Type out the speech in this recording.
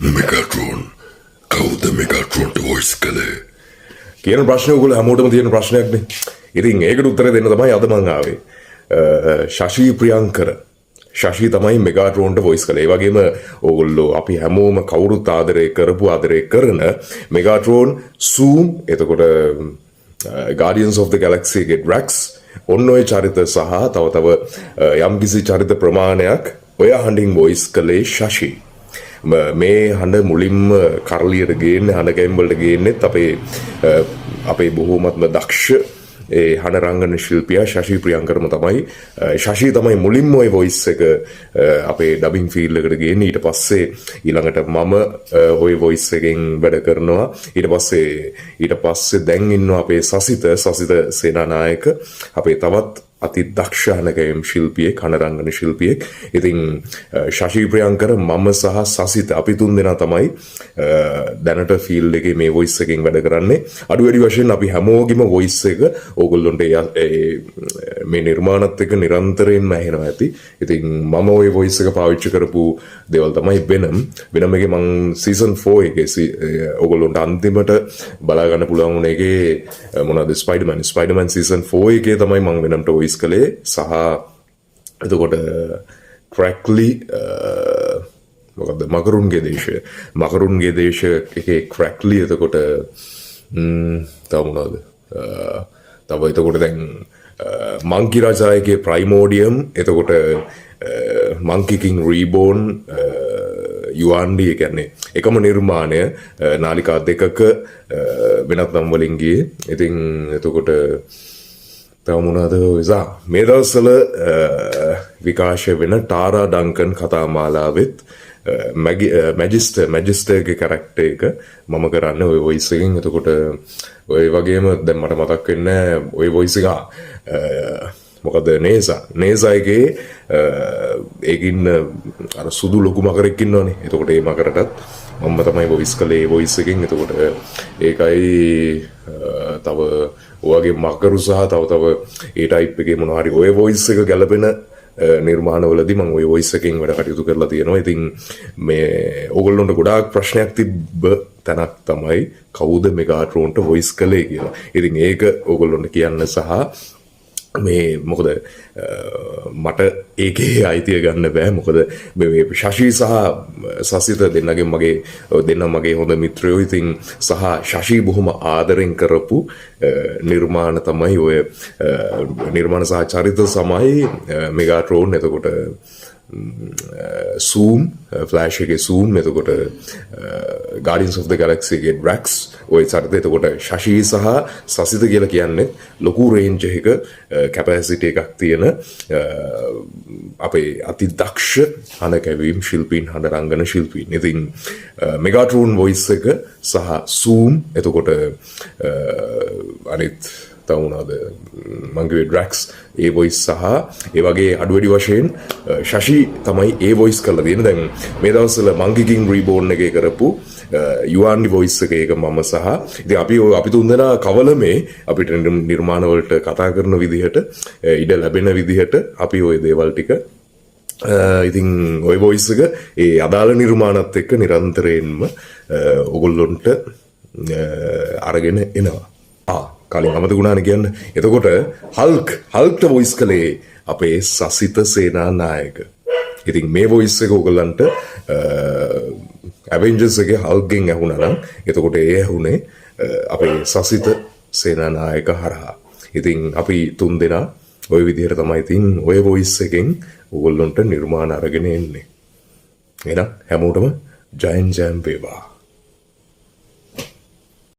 මෙගාට්‍රෝන් කවුද මෙගාට්‍රෝන්ට වොයිස් කළේ කියන ප්‍රශ්නය ඔයගොල්ලෝ හැමෝටම තියෙන ප්‍රශ්නයක්නේ. ඉතින් ඒකට උත්තර දෙන්න තමයි අද මං ආවේ. ශෂී ප්‍රියංකර ශෂී තමයි මෙගාට්‍රෝන්ට වොයිස් කළේ. ඒ වගේම ඕගොල්ලෝ අපි හැමෝම කවුරුත් ආදරය කරන මෙගාට්‍රෝන් සූම් එතකොට Guardians of the Galaxy එකේ ඩ්‍රැක්ස් ඔන්න ඔය චරිත සහ තව යම්කිසි චරිත ප්‍රමාණයක් ඔය හඬින් වොයිස් කළේ ශෂී. මේ හඬ මුලින්ම කරලියට ගේන්නේ හඬ කැම්බල්ට ගේන්නෙත් අපේ බොහෝමත්ම දක්ෂ ඒ හඬ රංගන ශිල්පියා ශෂී ප්‍රියංකරම තමයි. ශෂී තමයි මුලින්ම ওই වොයිස් එක අපේ ඩබින් ෆීල්ඩ් එකට ගේන්නේ. ඊට පස්සේ ඊළඟට මම ওই වොයිස් එකෙන් වැඩ කරනවා. ඊට පස්සේ දැන් ඉන්නවා අපේ සසිත සේනානායක අපේ තවත් අති දක්ෂ හඬ ශිල්පියෙක් හඬ රංගන ශිල්පියෙක්. ඉතින් ශෂී ප්‍රියංකර මම සහ සසිත අපි තුන් දෙනා තමයි දැනට ෆීල්ඩ් එකේ මේ වොයිස් එකෙන් වැඩ කරන්නේ. අඩු වැඩි වශයෙන් අපි හැමෝගෙම වොයිස් එක ඕගොල්ලොන්ට මේ නිර්මාණත් එක්ක නිරන්තරයෙන්ම ඇහෙනවා ඇති. ඉතින් මම ওই වොයිස් එක පාවිච්චි කරපු දේවල් තමයි වෙනම් එකේ මං සීසන් 4 එකේ ඕගොල්ලොන්ට අන්තිමට බලා ගන්න පුළුවන් වුණ එකේ මොනවද ස්පයිඩර්මන් සීසන් 4 එකේ තමයි මං වෙනම්ට වොයිස් කළේ. සහ එතකොට ක්‍රැක්ලි මොකක්ද මකරුන්ගේ දේශය එකේ ක්‍රැක්ලි එතකොට තව මොනවද තව එතකොට දැන් මංකි රජායගේ ප්‍රයිමෝඩියම් එතකොට මංකි කිං රීබෝන් යුවන්ඩි කියන්නේ එකම නිර්මාණය නාලිකා දෙකක වෙනත් නම් වලින් ගියේ. ඉතින් එතකොට තව මොනවද විසා මේ දවස්වල විකාශය වෙන ටාරා ඩංකන් කතා මාලාවෙත් මැජිස්ටර්ගේ කැරක්ටර් එක මම කරන්නේ ওই වොයිස් එකෙන්. එතකොට ඔය වගේම දැන් මට මතක් වෙන්නේ ওই වොයිස් එක මොකද නේසාගේ ඒකින් අර සුදු ලොකු මකරෙක් ඉන්නවනේ. එතකොට ඒ මකරටත් මම තමයි වොයිස් කළේ වොයිස් එකෙන්. එතකොට ඒකයි තව ඔයගේ මකරු සහ තව ඒ ටයිප් එකේ මොනවා හරි ඔය වොයිස් එක ගැලපෙන නිර්මාණවලදී මම ওই වොයිස් එකෙන් වැඩ කටයුතු කරලා තියෙනවා. ඉතින් මේ ඕගොල්ලන්ට ගොඩාක් ප්‍රශ්නයක් තිබ්බ තැනක් තමයි කවුද මෙගාට්‍රෝන්ට වොයිස් කළේ කියලා. ඉතින් ඒක ඕගොල්ලන්ට කියන්න සහ මේ මොකද මට ඒකේ අයිතිය ගන්න බෑ. මොකද මේ ශෂී සහ සසිත දෙන්න මගේ හොඳ මිත්‍රයෝ. ඉතින් සහ ශෂී බොහොම ආදරෙන් කරපු නිර්මාණ තමයි ඔය නිර්මාණ සහ චරිත සමයි මෙගාට්‍රෝන් එතකොට සූම් ෆ්ලෑෂ් එකේ සූම් එතකොට Guardians of the Galaxy එකේ ඩ්‍රැක්ස් ඔය චරිත. එතකොට ශෂී සහ සසිත කියලා කියන්නේ ලොකු රේන්ජ් එකක කැපැසිටි එකක් තියෙන අපේ අති දක්ෂ හඬ කැවීම් ශිල්පීන් හඬ රංගන ශිල්පීන්. ඉතින් මෙගාට්‍රෝන් වොයිස් එක සහ සූම් එතකොට අනිත් තව මොනවද මංගේ ඩ්‍රැක්ස් ඒ වොයිස් සහ ඒ වගේ අඩු වැඩි වශයෙන් ශෂී තමයි ඒ වොයිස් කරලා තියෙන. දැන් මේ දවස්වල මංකි කිං රීබෝන් එකේ කරපු යුවන්ඩි වොයිස් එක මම සහ ඉතින් අපි තුන් දෙනා කවලමේ අපිට නිර්මාණ වලට කතා කරන විදිහට ඉඩ ලැබෙන විදිහට අපි ওই දේවල් ටික ඉතින් ওই වොයිස් එක ඒ අදාළ නිර්මාණත් එක්ක නිරන්තරයෙන්ම ඔයගොල්ලොන්ට අරගෙන එනවා. කලින් අමතකුණානේ කියන්න. එතකොට හල්ක්ට වොයිස් කළේ අපේ සසිත සේනානායක. ඉතින් මේ වොයිස් එක ඔයගලන්ට ඇවෙන්ජර්ස් එකේ හල්ක්ගෙන් ඇහුණා නම් එතකොට ඒ ඇහුනේ අපේ සසිත සේනානායක හරහා. ඉතින් අපි තුන් දෙනා ওই විදිහට තමයි ඉතින් ওই වොයිස් එකෙන් ඔයගොල්ලන්ට නිර්මාණ අරගෙන එන්නේ. එහෙනම් හැමෝටම ජයෙන් ජයෙන් වේවා.